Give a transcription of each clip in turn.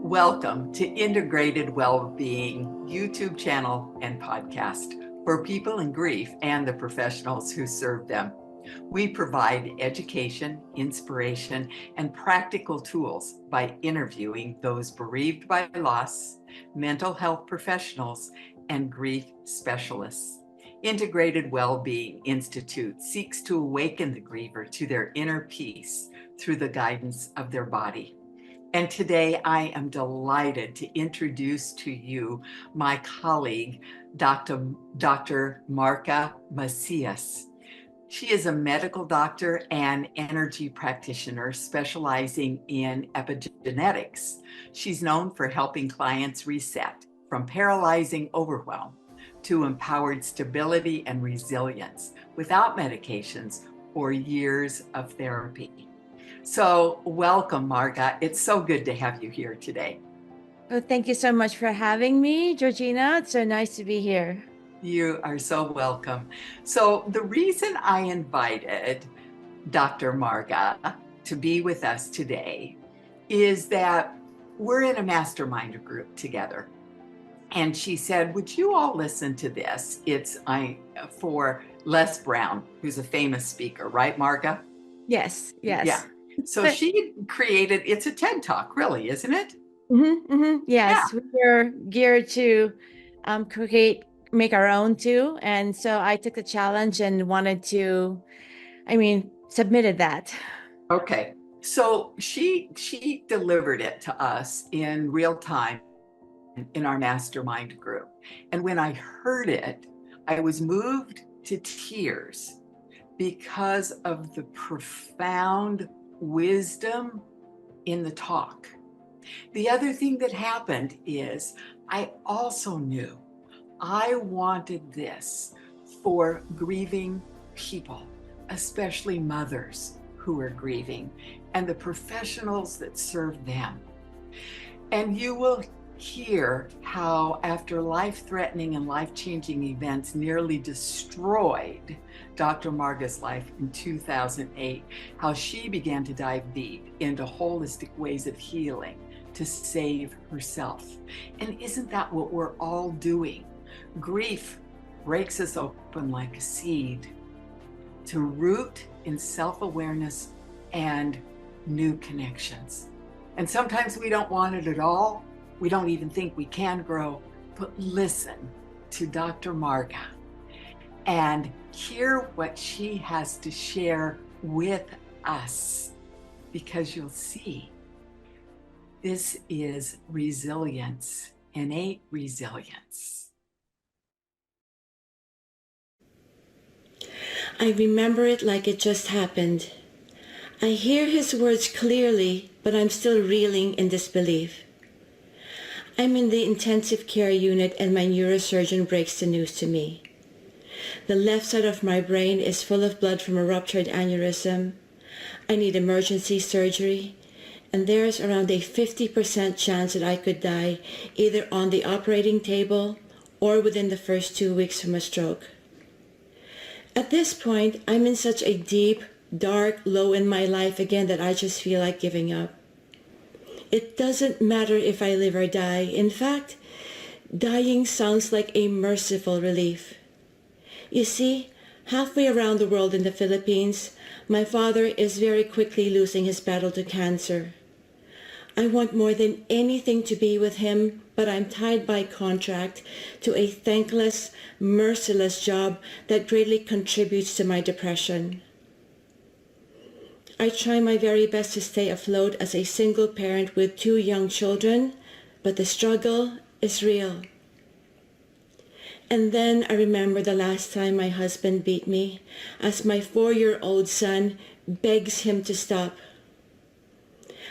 Welcome to Integrated Wellbeing YouTube channel and podcast for people in grief and the professionals who serve them. We provide education, inspiration, and practical tools by interviewing those bereaved by loss, mental health professionals, and grief specialists. Integrated Wellbeing Institute seeks to awaken the griever to their inner peace through the guidance of their body. And today I am delighted to introduce to you my colleague, Dr. Marga Macias. She is a medical doctor and energy practitioner specializing in epigenetics. She's known for helping clients reset from paralyzing overwhelm to empowered stability and resilience without medications or years of therapy. So welcome, Marga. It's so good to have you here today. Well, thank you so much for having me, Georgina. It's so nice to be here. You are so welcome. So the reason I invited Dr. Marga to be with us today is that we're in a mastermind group together. And she said, would you all listen to this? It's for Les Brown, who's a famous speaker, right, Marga? Yes. Yeah. So she created, it's a TED Talk, really, isn't it? Yes, yeah. We're geared to make our own too. And so I took the challenge and submitted that. Okay. So she delivered it to us in real time in our mastermind group. And when I heard it, I was moved to tears because of the profound wisdom in the talk. The other thing that happened is I also knew I wanted this for grieving people, especially mothers who are grieving and the professionals that serve them. And you will hear how after life-threatening and life-changing events nearly destroyed Dr. Marga's life in 2008, how she began to dive deep into holistic ways of healing to save herself. And isn't that what we're all doing? Grief breaks us open like a seed to root in self-awareness and new connections. And sometimes we don't want it at all. We don't even think we can grow, but listen to Dr. Marga and hear what she has to share with us, because you'll see this is resilience, innate resilience. I remember it like it just happened. I hear his words clearly, but I'm still reeling in disbelief. I'm in the intensive care unit and my neurosurgeon breaks the news to me. The left side of my brain is full of blood from a ruptured aneurysm. I need emergency surgery, and there's around a 50% chance that I could die either on the operating table or within the first 2 weeks from a stroke. At this point, I'm in such a deep, dark low in my life again that I just feel like giving up. It doesn't matter if I live or die. In fact, dying sounds like a merciful relief. You see, halfway around the world in the Philippines, my father is very quickly losing his battle to cancer. I want more than anything to be with him, but I'm tied by contract to a thankless, merciless job that greatly contributes to my depression. I try my very best to stay afloat as a single parent with 2 young children, but the struggle is real. And then I remember the last time my husband beat me, as my 4-year-old son begs him to stop.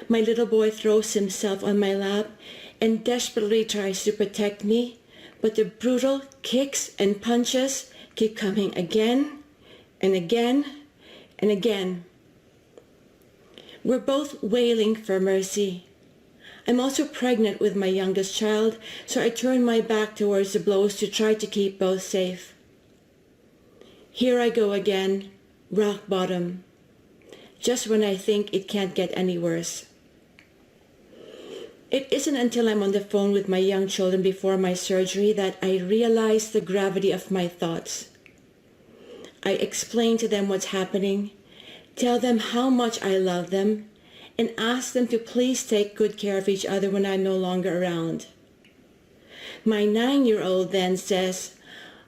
My little boy throws himself on my lap and desperately tries to protect me, but the brutal kicks and punches keep coming again and again and again. We're both wailing for mercy. I'm also pregnant with my youngest child, so I turn my back towards the blows to try to keep both safe. Here I go again, rock bottom. just when I think it can't get any worse. It isn't until I'm on the phone with my young children before my surgery that I realize the gravity of my thoughts. I explain to them what's happening, tell them how much I love them, and ask them to please take good care of each other when I'm no longer around. My 9-year-old then says,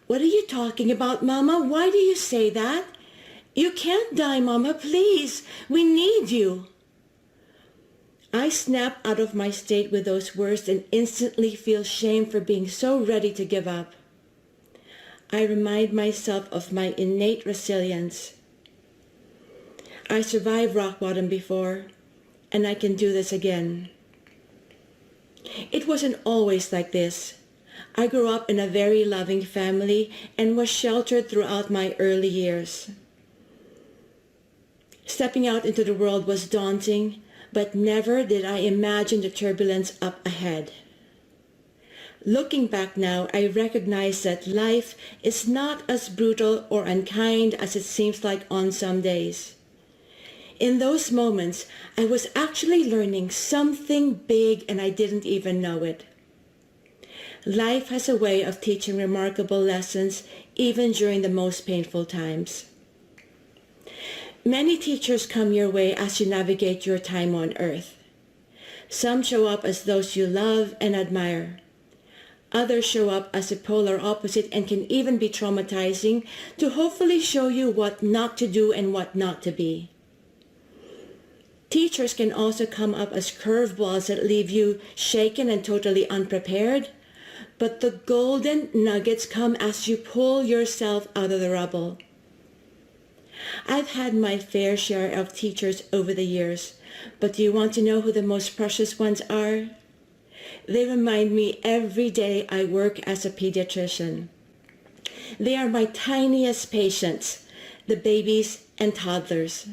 "What are you talking about, Mama? Why do you say that? You can't die, Mama, please. We need you." I snap out of my state with those words and instantly feel shame for being so ready to give up. I remind myself of my innate resilience. I survived rock bottom before, and I can do this again. It wasn't always like this. I grew up in a very loving family and was sheltered throughout my early years. Stepping out into the world was daunting, but never did I imagine the turbulence up ahead. Looking back now, I recognize that life is not as brutal or unkind as it seems like on some days. In those moments, I was actually learning something big and I didn't even know it. Life has a way of teaching remarkable lessons even during the most painful times. Many teachers come your way as you navigate your time on earth. Some show up as those you love and admire. Others show up as a polar opposite and can even be traumatizing to hopefully show you what not to do and what not to be. Teachers can also come up as curveballs that leave you shaken and totally unprepared, but the golden nuggets come as you pull yourself out of the rubble. I've had my fair share of teachers over the years, but do you want to know who the most precious ones are? They remind me every day I work as a pediatrician. They are my tiniest patients, the babies and toddlers.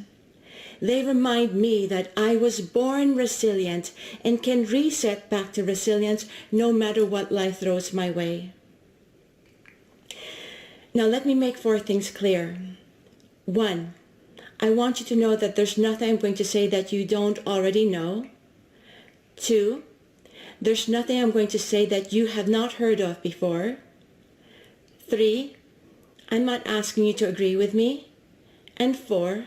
They remind me that I was born resilient and can reset back to resilience no matter what life throws my way. Now let me make 4 things clear. 1, I want you to know that there's nothing I'm going to say that you don't already know. 2, there's nothing I'm going to say that you have not heard of before. 3, I'm not asking you to agree with me. And 4,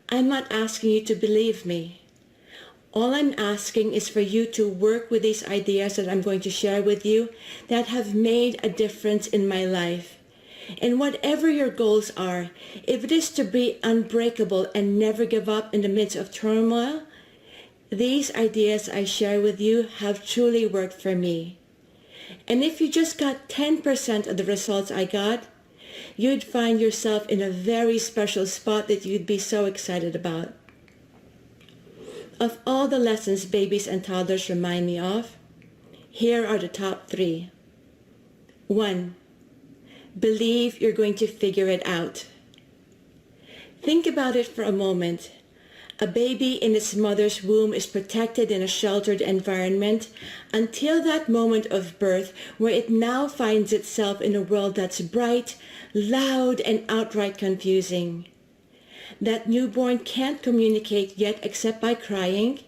I'm not asking you to believe me. All I'm asking is for you to work with these ideas that I'm going to share with you that have made a difference in my life. And whatever your goals are, if it is to be unbreakable and never give up in the midst of turmoil, these ideas I share with you have truly worked for me. And if you just got 10% of the results I got, you'd find yourself in a very special spot that you'd be so excited about. Of all the lessons babies and toddlers remind me of, here are the top 3. 1, believe you're going to figure it out. Think about it for a moment. A baby in its mother's womb is protected in a sheltered environment until that moment of birth where it now finds itself in a world that's bright, loud, and outright confusing. That newborn can't communicate yet except by crying,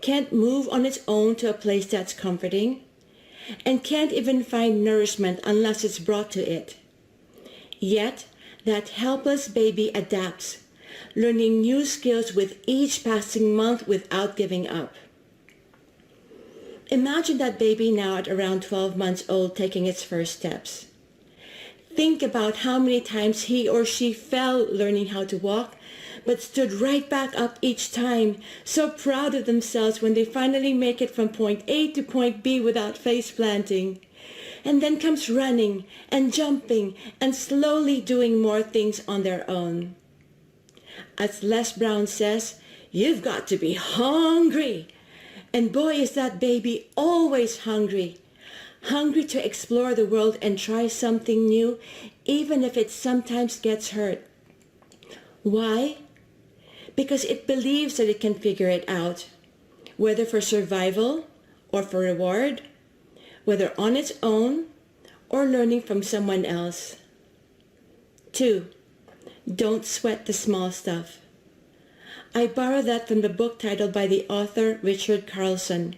can't move on its own to a place that's comforting, and can't even find nourishment unless it's brought to it. Yet, that helpless baby adapts, learning new skills with each passing month without giving up. Imagine that baby now at around 12 months old taking its first steps. Think about how many times he or she fell learning how to walk, but stood right back up each time, so proud of themselves when they finally make it from point A to point B without face planting. And then comes running and jumping and slowly doing more things on their own. As Les Brown says, you've got to be hungry. And boy, is that baby always hungry. Hungry to explore the world and try something new, even if it sometimes gets hurt. Why? Because it believes that it can figure it out, whether for survival or for reward, whether on its own or learning from someone else. 2, don't sweat the small stuff. I borrow that from the book titled by the author Richard Carlson.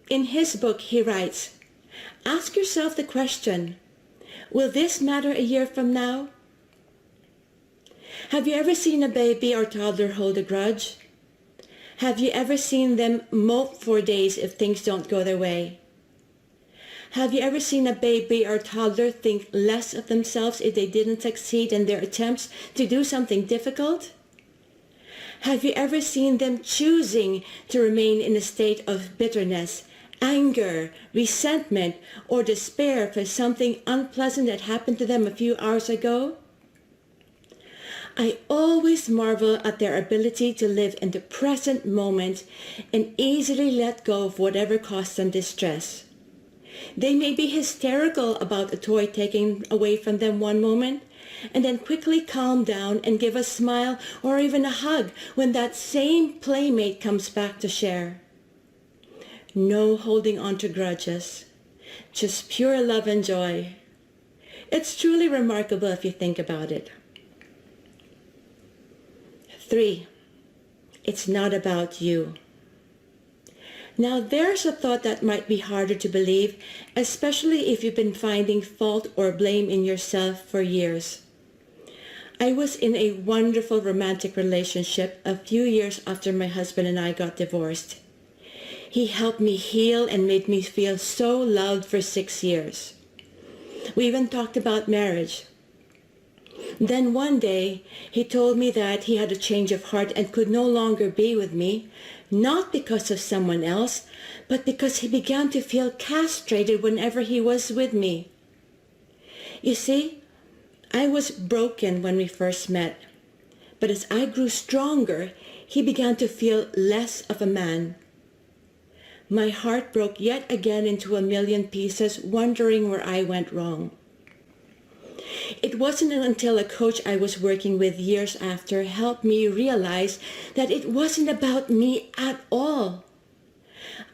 In his book, he writes, "Ask yourself the question, will this matter a year from now?" Have you ever seen a baby or toddler hold a grudge? Have you ever seen them mope for days if things don't go their way? Have you ever seen a baby or toddler think less of themselves if they didn't succeed in their attempts to do something difficult? Have you ever seen them choosing to remain in a state of bitterness, anger, resentment, or despair for something unpleasant that happened to them a few hours ago? I always marvel at their ability to live in the present moment and easily let go of whatever caused them distress. They may be hysterical about a toy taken away from them one moment, and then quickly calm down and give a smile or even a hug when that same playmate comes back to share. No holding on to grudges, just pure love and joy. It's truly remarkable if you think about it. 3. It's not about you. Now there's a thought that might be harder to believe, especially if you've been finding fault or blame in yourself for years. I was in a wonderful romantic relationship a few years after my husband and I got divorced. He helped me heal and made me feel so loved for 6 years. We even talked about marriage. Then one day, he told me that he had a change of heart and could no longer be with me, not because of someone else, but because he began to feel castrated whenever he was with me. You see, I was broken when we first met, but as I grew stronger, he began to feel less of a man. My heart broke yet again into a million pieces, wondering where I went wrong. It wasn't until a coach I was working with years after helped me realize that it wasn't about me at all.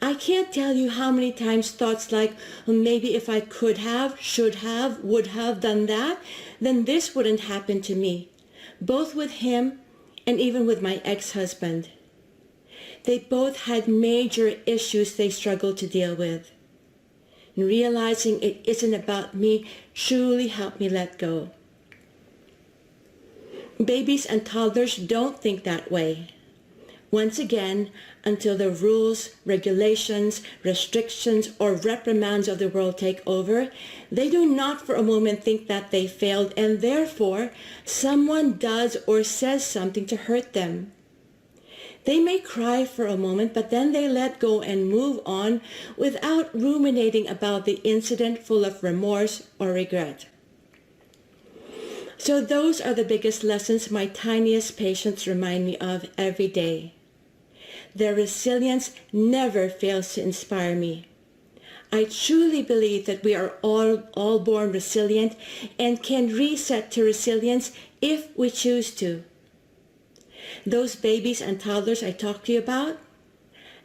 I can't tell you how many times thoughts like, well, maybe if I could have, should have, would have done that, then this wouldn't happen to me, both with him and even with my ex-husband. They both had major issues they struggled to deal with. And realizing it isn't about me truly helped me let go. Babies and toddlers don't think that way. Once again, until the rules, regulations, restrictions, or reprimands of the world take over, they do not for a moment think that they failed and therefore someone does or says something to hurt them. They may cry for a moment, but then they let go and move on without ruminating about the incident full of remorse or regret. So those are the biggest lessons my tiniest patients remind me of every day. Their resilience never fails to inspire me. I truly believe that we are all born resilient and can reset to resilience if we choose to. Those babies and toddlers I talked to you about,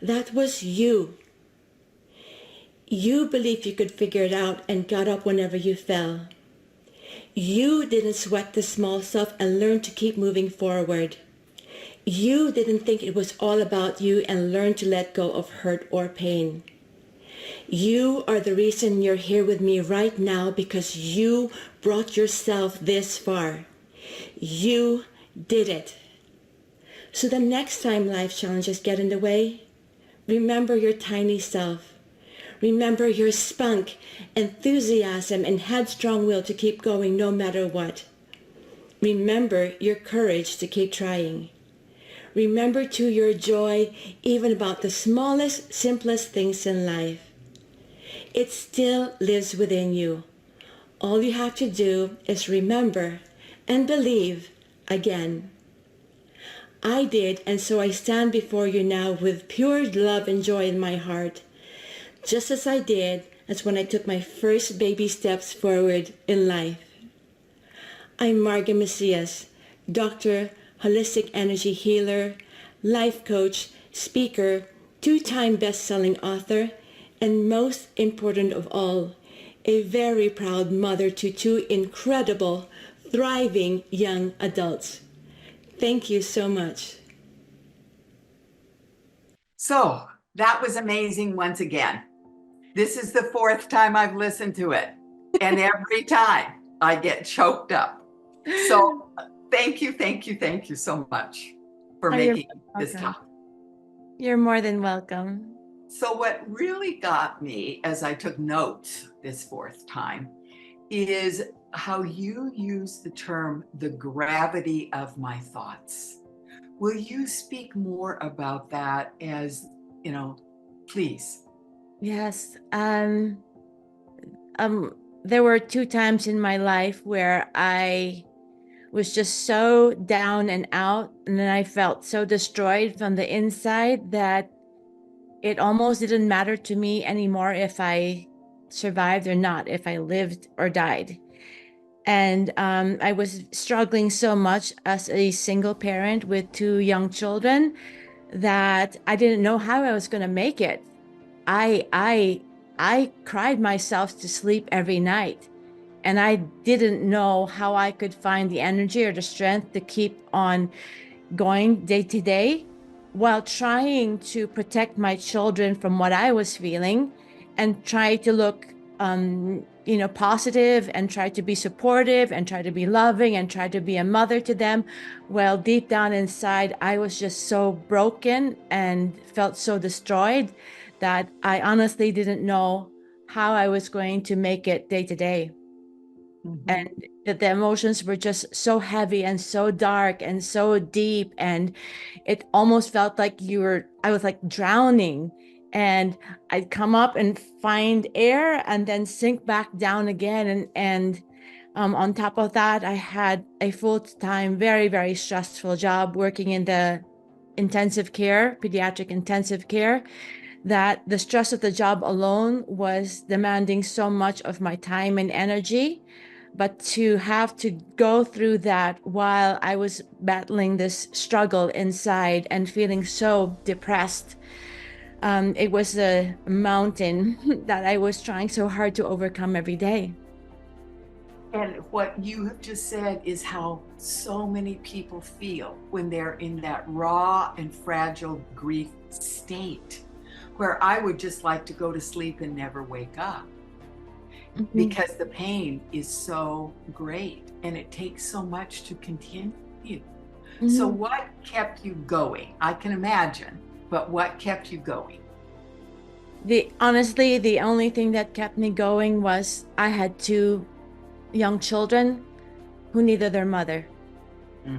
that was you. You believed you could figure it out and got up whenever you fell. You didn't sweat the small stuff and learned to keep moving forward. You didn't think it was all about you and learned to let go of hurt or pain. You are the reason you're here with me right now because you brought yourself this far. You did it. So the next time life challenges get in the way, remember your tiny self. Remember your spunk, enthusiasm, and headstrong will to keep going no matter what. Remember your courage to keep trying. Remember too your joy even about the smallest, simplest things in life. It still lives within you. All you have to do is remember and believe again. I did, and so I stand before you now with pure love and joy in my heart, just as I did as when I took my first baby steps forward in life. I'm Marga Macias, doctor, holistic energy healer, life coach, speaker, 2-time best-selling author, and most important of all, a very proud mother to 2 incredible, thriving young adults. Thank you so much. So that was amazing once again. This is the fourth time I've listened to it. And every time I get choked up. So thank you so much for making this time. You're more than welcome. So what really got me as I took notes this fourth time is how you use the term, the gravity of my thoughts. Will you speak more about that please? Yes. There were 2 times in my life where I was just so down and out, and then I felt so destroyed from the inside that it almost didn't matter to me anymore if I survived or not, if I lived or died. And I was struggling so much as a single parent with 2 young children that I didn't know how I was going to make it. I cried myself to sleep every night, and I didn't know how I could find the energy or the strength to keep on going day to day while trying to protect my children from what I was feeling and try to look positive and try to be supportive and try to be loving and try to be a mother to them. Well, deep down inside, I was just so broken and felt so destroyed that I honestly didn't know how I was going to make it day to day. And that the emotions were just so heavy and so dark and so deep, and it almost felt like I was like drowning, and I'd come up and find air and then sink back down again. And on top of that, I had a full-time, very, very stressful job working in the pediatric intensive care, that the stress of the job alone was demanding so much of my time and energy. But to have to go through that while I was battling this struggle inside and feeling so depressed, it was a mountain that I was trying so hard to overcome every day. And what you have just said is how so many people feel when they're in that raw and fragile grief state, where I would just like to go to sleep and never wake up. Because the pain is so great and it takes so much to continue. So what kept you going? I can imagine, but what kept you going? Honestly, the only thing that kept me going was I had 2 young children who needed their mother,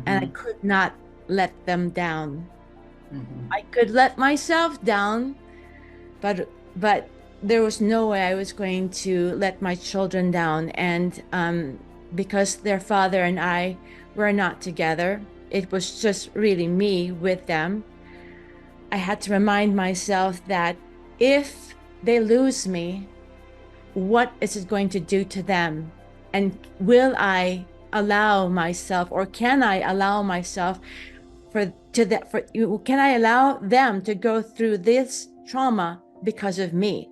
and I could not let them down. I could let myself down, but there was no way I was going to let my children down. And because their father and I were not together, it was just really me with them. I had to remind myself that if they lose me, what is it going to do to them? And will I allow myself, or can I allow myself can I allow them to go through this trauma because of me?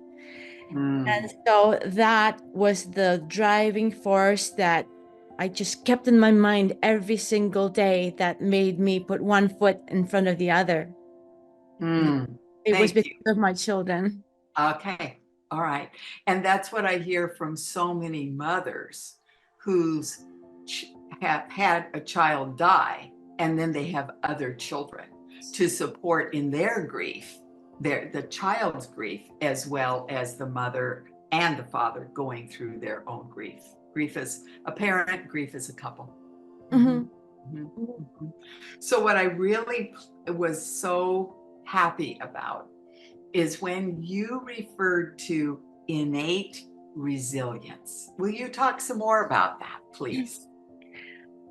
And so that was the driving force that I just kept in my mind every single day, that made me put one foot in front of the other. It was because of my children. Okay. All right. And that's what I hear from so many mothers who's have had a child die, and then they have other children to support in their grief, the child's grief, as well as the mother and the father going through their own grief. Grief as a parent, grief as a couple. So what I really was so happy about is when you referred to innate resilience. Will you talk some more about that, please?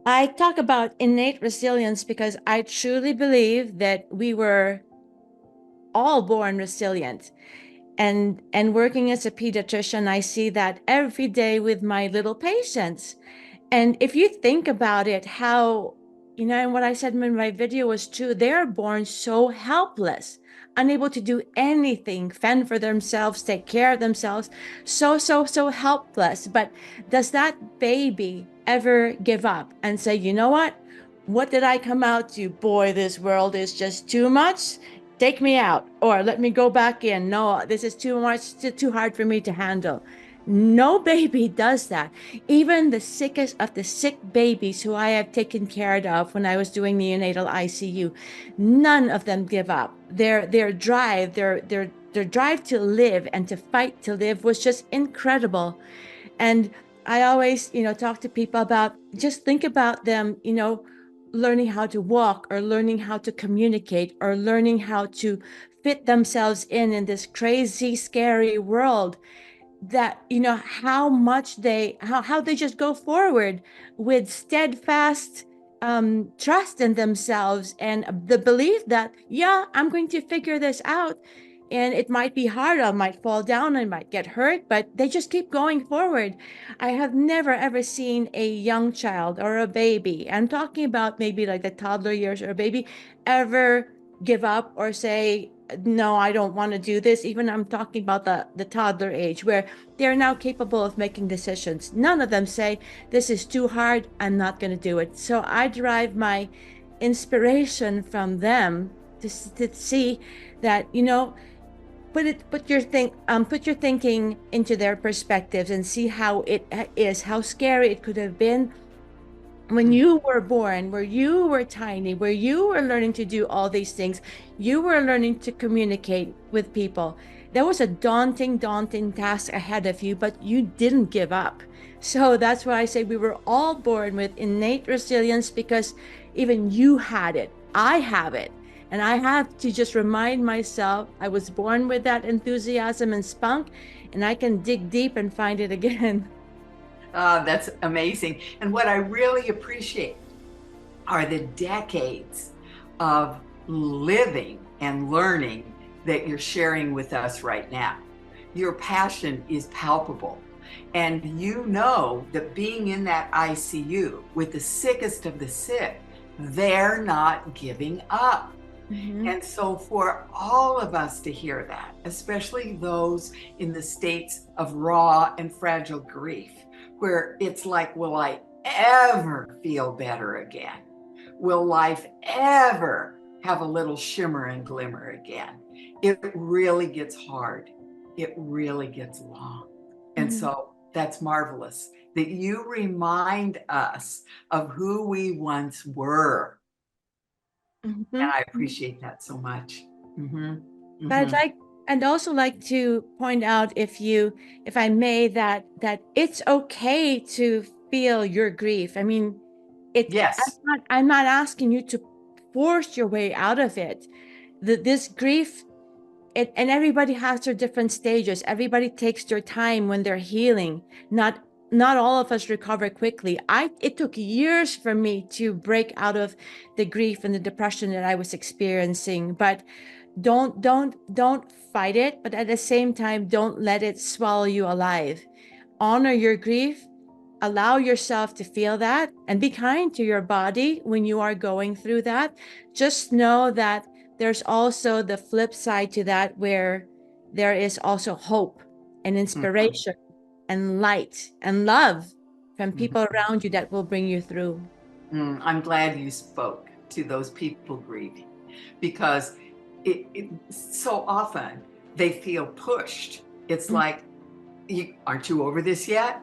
I talk about innate resilience because I truly believe that we were all born resilient. And working as a pediatrician, I see that every day with my little patients. And if you think about it, how, and what I said in my video was true, they're born so helpless, unable to do anything, fend for themselves, take care of themselves, so helpless. But does that baby ever give up and say, you know what did I come out to? Boy, this world is just too much. take me out, or let me go back in. No, this is too much, too hard for me to handle. No baby does that. Even the sickest of the sick babies who I have taken care of when I was doing neonatal ICU, none of them give up. Their drive, their drive to live and to fight to live was just incredible. And I always, talk to people about, just think about them, learning how to walk, or learning how to communicate, or learning how to fit themselves in this crazy, scary world. That, how much how they just go forward with steadfast trust in themselves, and the belief that, yeah, I'm going to figure this out. And it might be hard, I might fall down, I might get hurt, but they just keep going forward. I have never ever seen a young child or a baby, I'm talking about maybe like the toddler years, or a baby, ever give up or say, no, I don't want to do this. Even I'm talking about the toddler age, where they're now capable of making decisions. None of them say, this is too hard, I'm not going to do it. So I derive my inspiration from them to see that, put your thinking into their perspectives, and see how it is, how scary it could have been when you were born, where you were tiny, where you were learning to do all these things. You were learning to communicate with people. There was a daunting task ahead of you, but you didn't give up. So that's why I say we were all born with innate resilience, because even you had it, I have it. And I have to just remind myself I was born with that enthusiasm and spunk, and I can dig deep and find it again. That's amazing. And what I really appreciate are the decades of living and learning that you're sharing with us right now. Your passion is palpable. And you know that being in that ICU with the sickest of the sick, they're not giving up. Mm-hmm. And so for all of us to hear that, especially those in the states of raw and fragile grief, where it's like, will I ever feel better again? Will life ever have a little shimmer and glimmer again? It really gets hard. It really gets long. And so that's marvelous that you remind us of who we once were. And I appreciate that so much. But I'd also like to point out, if I may, that it's okay to feel your grief. I mean, yes. I'm not asking you to force your way out of it. This grief, and everybody has their different stages. Everybody takes their time when they're healing. Not all of us recover quickly. It took years for me to break out of the grief and the depression that I was experiencing. But don't fight it, but at the same time, don't let it swallow you alive. Honor your grief, allow yourself to feel that, and be kind to your body when you are going through that. Just know that there's also the flip side to that, where there is also hope and inspiration and light and love from people around you that will bring you through. I'm glad you spoke to those people grieving, because so often they feel pushed. It's like, aren't you over this yet?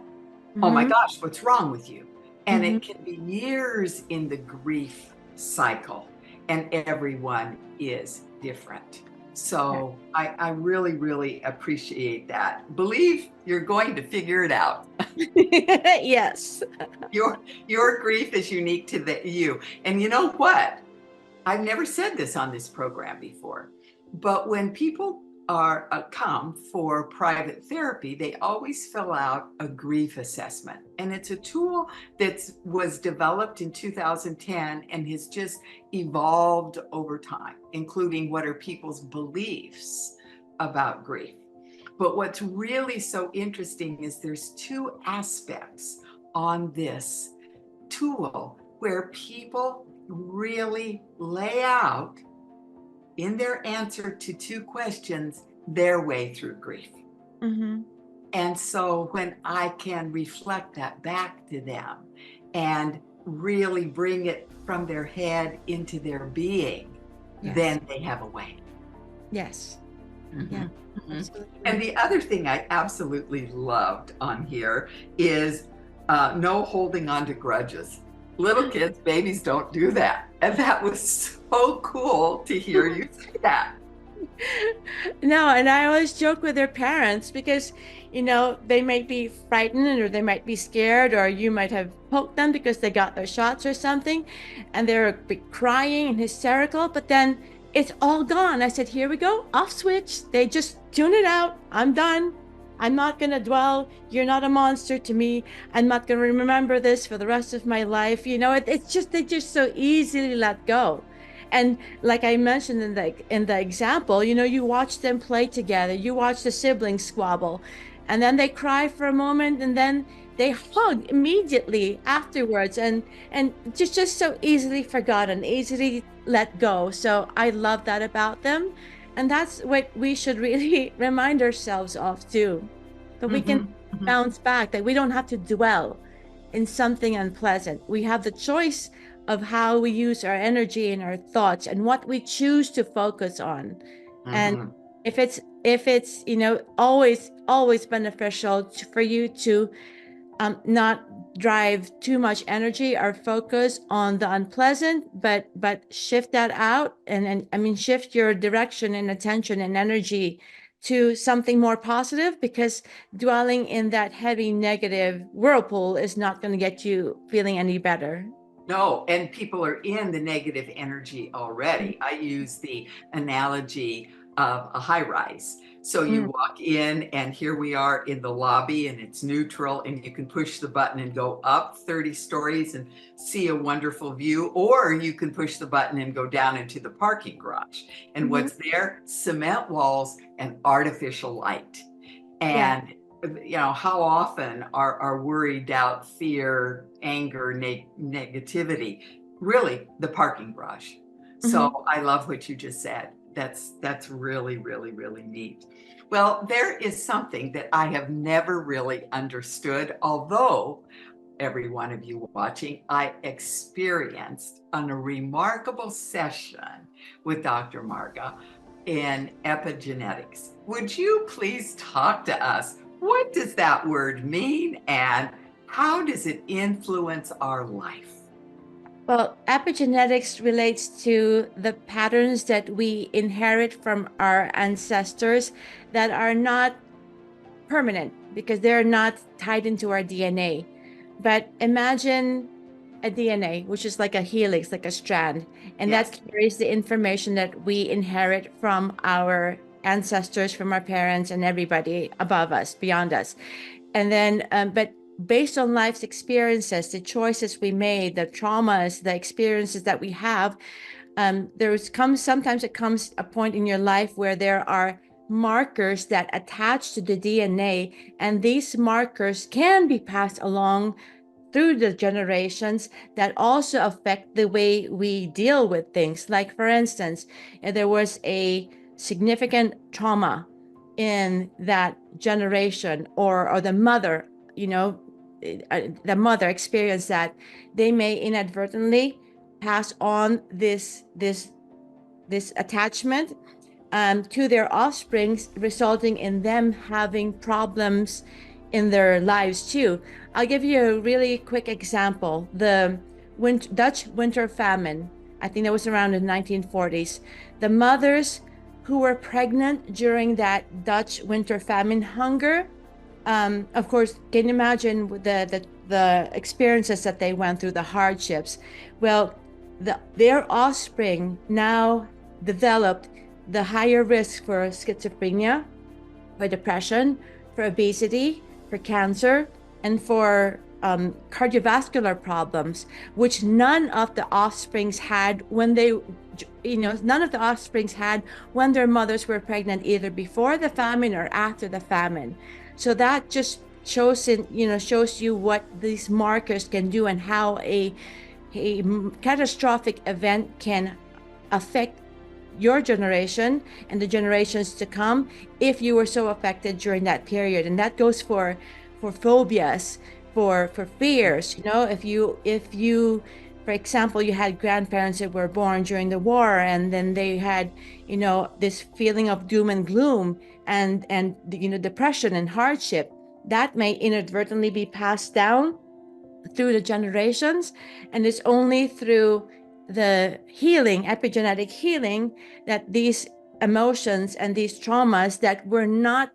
Oh my gosh, what's wrong with you? And it can be years in the grief cycle, and everyone is different. So I really, really appreciate that. Believe you're going to figure it out. Yes. Your grief is unique to you. And you know what? I've never said this on this program before, but when people come for private therapy, they always fill out a grief assessment. And it's a tool that was developed in 2010 and has just evolved over time, including what are people's beliefs about grief. But what's really so interesting is there's two aspects on this tool where people really lay out in their answer to two questions their way through grief. And so when I can reflect that back to them and really bring it from their head into their being, then they have a way. Yes. Yeah. Absolutely. And the other thing I absolutely loved on here is no holding on to grudges. Little kids, babies don't do that. And that was so cool to hear you say that. No, and I always joke with their parents because, they might be frightened or they might be scared, or you might have poked them because they got their shots or something, and they're crying and hysterical, but then it's all gone. I said, here we go, off switch. They just tune it out. I'm done. I'm not going to dwell. You're not a monster to me. I'm not going to remember this for the rest of my life. It's just, they just so easily let go. And like I mentioned in the example, you watch them play together, you watch the siblings squabble, and then they cry for a moment, and then they hug immediately afterwards, and just so easily forgotten, easily let go. So I love that about them, and that's what we should really remind ourselves of too, that we can bounce back, that we don't have to dwell in something unpleasant. We have the choice of how we use our energy and our thoughts and what we choose to focus on. And if it's always beneficial for you to not drive too much energy or focus on the unpleasant, but shift that out, and I mean shift your direction and attention and energy to something more positive, because dwelling in that heavy negative whirlpool is not going to get you feeling any better. No, and people are in the negative energy already. I use the analogy of a high rise. So you walk in, and here we are in the lobby, and it's neutral, and you can push the button and go up 30 stories and see a wonderful view, or you can push the button and go down into the parking garage. And what's there? Cement walls and artificial light. And how often are worry, doubt, fear, anger, negativity really the parking garage? So I love what you just said. That's really, really, really neat. Well, there is something that I have never really understood, although every one of you watching, I experienced on a remarkable session with Dr. Marga in epigenetics. Would you please talk to us? What does that word mean, and how does it influence our life? Well, epigenetics relates to the patterns that we inherit from our ancestors that are not permanent because they're not tied into our DNA. But imagine a DNA, which is like a helix, like a strand, and that carries the information that we inherit from our ancestors, from our parents, and everybody above us, beyond us. And then, but based on life's experiences, the choices we made, the traumas, the experiences that we have, sometimes it comes a point in your life where there are markers that attach to the DNA, and these markers can be passed along through the generations that also affect the way we deal with things. Like, for instance, if there was a significant trauma in that generation, or the mother, the mother experienced that, they may inadvertently pass on this attachment to their offspring, resulting in them having problems in their lives too. I'll give you a really quick example. The Dutch winter famine, I think that was around the 1940s. The mothers who were pregnant during that Dutch winter famine hunger, of course, can you imagine the experiences that they went through, the hardships? Well, their offspring now developed the higher risk for schizophrenia, for depression, for obesity, for cancer, and for cardiovascular problems, which none of the offsprings had when their mothers were pregnant, either before the famine or after the famine. So that just shows you what these markers can do, and how a catastrophic event can affect your generation and the generations to come if you were so affected during that period. And that goes for phobias, for fears. If you for example, you had grandparents that were born during the war, and then they had, this feeling of doom and gloom and depression and hardship that may inadvertently be passed down through the generations. And it's only through the healing, epigenetic healing, that these emotions and these traumas that were not,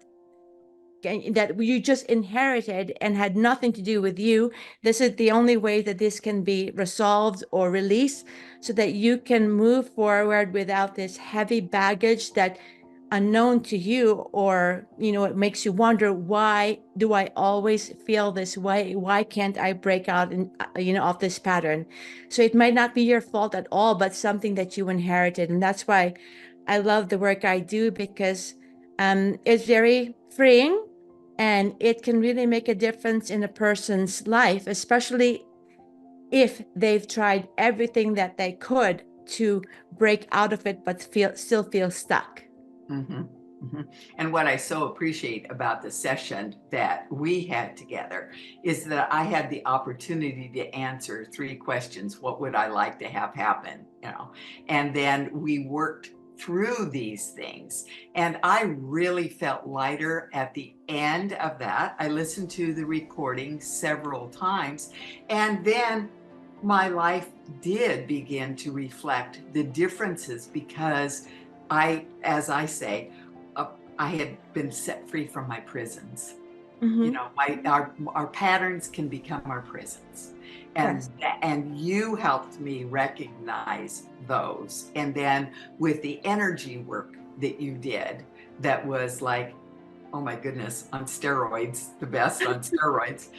that you just inherited and had nothing to do with you. This is the only way that this can be resolved or released, so that you can move forward without this heavy baggage that unknown to you, or it makes you wonder, why do I always feel this way? Why can't I break out of this pattern? So it might not be your fault at all, but something that you inherited. And that's why I love the work I do, because it's very freeing, and it can really make a difference in a person's life, especially if they've tried everything that they could to break out of it, but still feel stuck. Mm-hmm. Mm-hmm. And what I so appreciate about the session that we had together is that I had the opportunity to answer 3 questions. What would I like to have happen? And then we worked through these things. And I really felt lighter at the end of that. I listened to the recording several times, and then my life did begin to reflect the differences, because as I say, I had been set free from my prisons. Mm-hmm. Our patterns can become our prisons, Yes. and you helped me recognize those. And then with the energy work that you did, that was like, oh my goodness, on steroids, the best on steroids.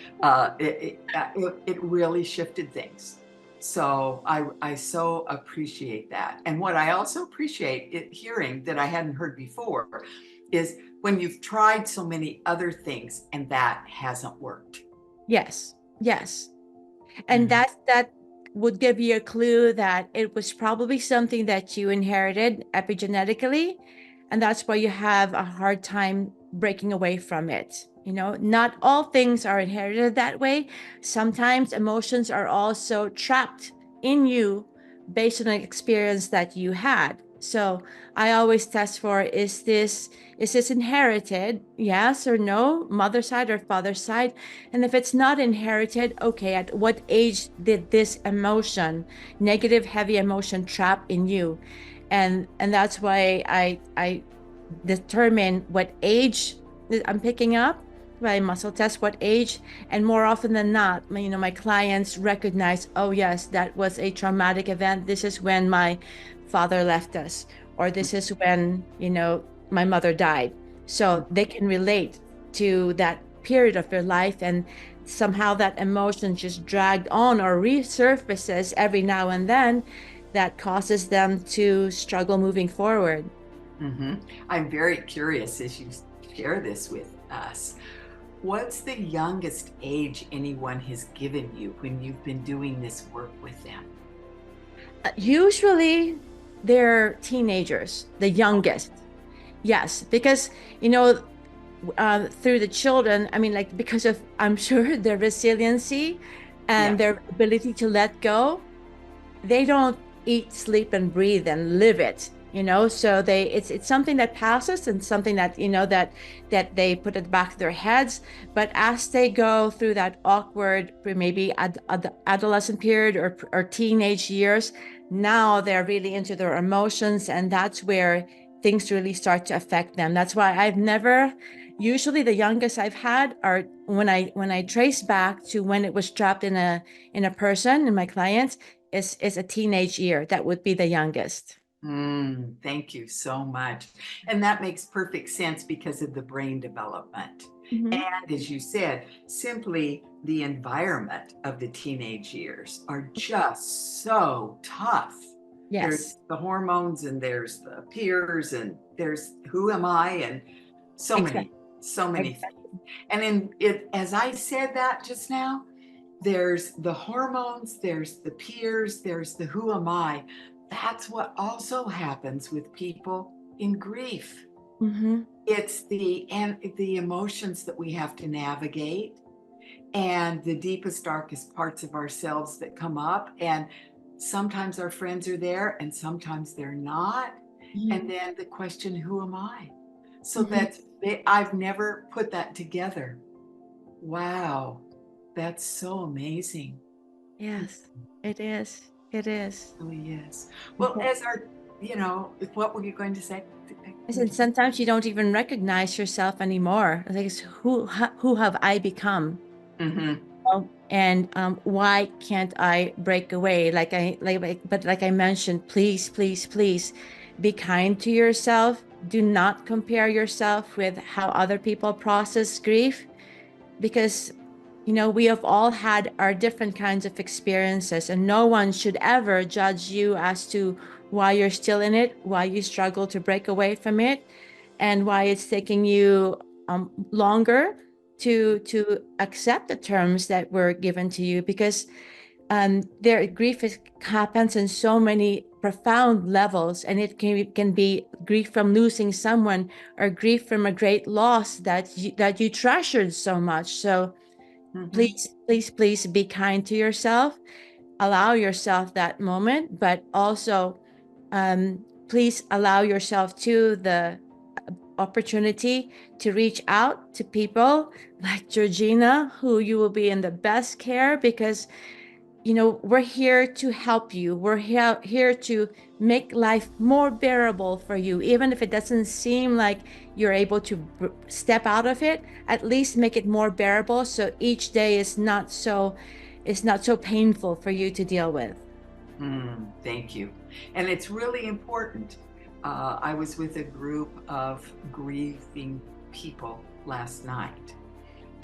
It really shifted things. So I so appreciate that. And what I also appreciate hearing that I hadn't heard before is when you've tried so many other things and that hasn't worked. Yes. Yes. And that would give you a clue that it was probably something that you inherited epigenetically, and that's why you have a hard time breaking away from it. Not all things are inherited that way. Sometimes emotions are also trapped in you based on an experience that you had. So I always test for, is this inherited? Yes or no, mother side or father side? And if it's not inherited, okay, at what age did this emotion, negative, heavy emotion, trap in you? And that's why I determine what age I'm picking up. I muscle test what age, and more often than not, my clients recognize, oh yes, that was a traumatic event. This is when my father left us, or this is when my mother died. So they can relate to that period of their life, and somehow that emotion just dragged on or resurfaces every now and then, that causes them to struggle moving forward. Mm-hmm. I'm very curious as you share this with us. What's the youngest age anyone has given you when you've been doing this work with them? Usually they're teenagers, the youngest. Yes, because, through the children, because of, I'm sure, their resiliency and Yeah. their ability to let go, they don't eat, sleep, and breathe and live it. So it's something that passes, and something that that they put it back to their heads. But as they go through that awkward, maybe adolescent period or teenage years, now they're really into their emotions, and that's where things really start to affect them. That's why I've never, usually the youngest I've had are, when I trace back to when it was trapped in a person, in my clients, is a teenage year. That would be the youngest. Thank you so much. And that makes perfect sense because of the brain development. Mm-hmm. And as you said, simply the environment of the teenage years are just so tough. Yes, There's the hormones, and there's the peers, and there's who am I, and so exactly. many things. And in it, as I said that just now, there's the hormones, there's the peers, there's the who am I. That's what also happens with people in grief. Mm-hmm. It's the emotions that we have to navigate. and the deepest, darkest parts of ourselves that come up. And sometimes our friends are there and sometimes they're not. And then the question, who am I? So I've never put that together. Wow, that's so amazing. Yes, it is. It is. It really is. Well, as our, what were you going to say? I said sometimes you don't even recognize yourself anymore. Like, who have I become? And why can't I break away? Like I mentioned, please, please, please be kind to yourself. Do not compare yourself with how other people process grief, because we have all had our different kinds of experiences, and no one should ever judge you as to why you're still in it, why you struggle to break away from it, and why it's taking you longer to accept the terms that were given to you, because their grief happens in so many profound levels, and it can be grief from losing someone or grief from a great loss that you treasured so much. So please, please, please be kind to yourself. Allow yourself that moment, but also please allow yourself to the opportunity to reach out to people like Georgina, who you will be in the best care, because we're here to help you. We're here to make life more bearable for you. Even if it doesn't seem like you're able to step out of it, at least make it more bearable, so each day is not so painful for you to deal with. Thank you. And it's really important. I was with a group of grieving people last night,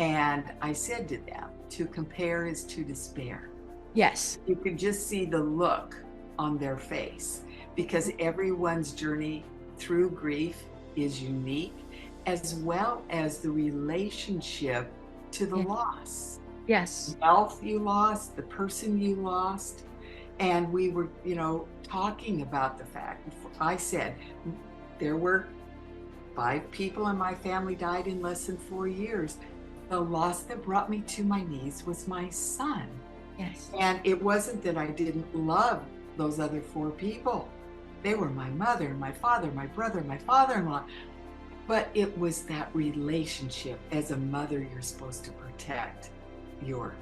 and I said to them, to compare is to despair. Yes. You could just see the look on their face, because everyone's journey through grief is unique, as well as the relationship to the loss. Yes. The health you lost, the person you lost. And we were, talking about the fact, I said, there were 5 people in my family died in less than 4 years. The loss that brought me to my knees was my son. Yes. And it wasn't that I didn't love those other 4 people. They were my mother, my father, my brother, my father-in-law. But it was that relationship. As a mother, you're supposed to protect your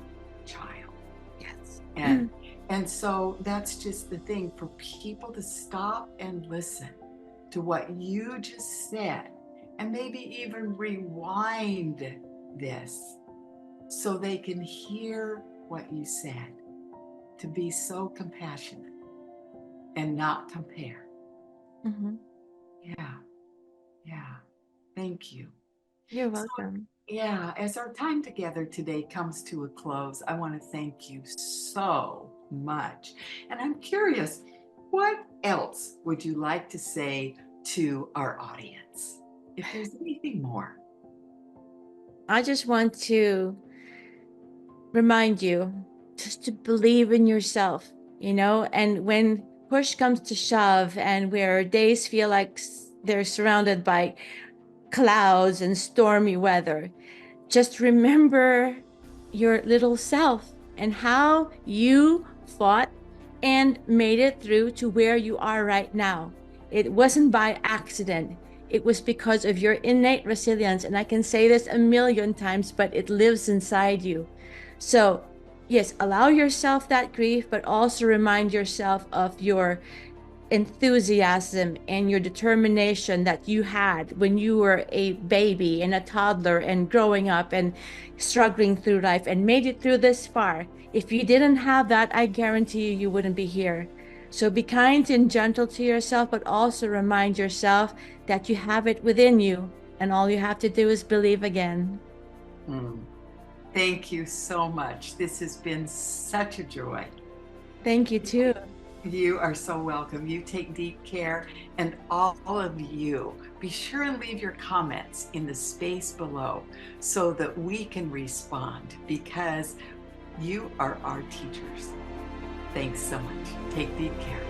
child. Yes. And so that's just the thing, for people to stop and listen to what you just said, and maybe even rewind this so they can hear what you said, to be so compassionate and not compare. Yeah. Thank you. You're welcome. As our time together today comes to a close, I want to thank you so much. And I'm curious, what else would you like to say to our audience, if there's anything more? I just want to remind you just to believe in yourself, and when push comes to shove, and where days feel like they're surrounded by clouds and stormy weather, just remember your little self and how you fought and made it through to where you are right now. It wasn't by accident. It was because of your innate resilience. And I can say this a million times, but it lives inside you. So yes, allow yourself that grief, but also remind yourself of your enthusiasm and your determination that you had when you were a baby and a toddler and growing up and struggling through life and made it through this far. If you didn't have that, I guarantee you wouldn't be here. So be kind and gentle to yourself, but also remind yourself that you have it within you, and all you have to do is believe again. Thank you so much. This has been such a joy. Thank you too. You are so welcome. You take deep care, and all of you, be sure and leave your comments in the space below so that we can respond, because you are our teachers. Thanks so much. Take deep care.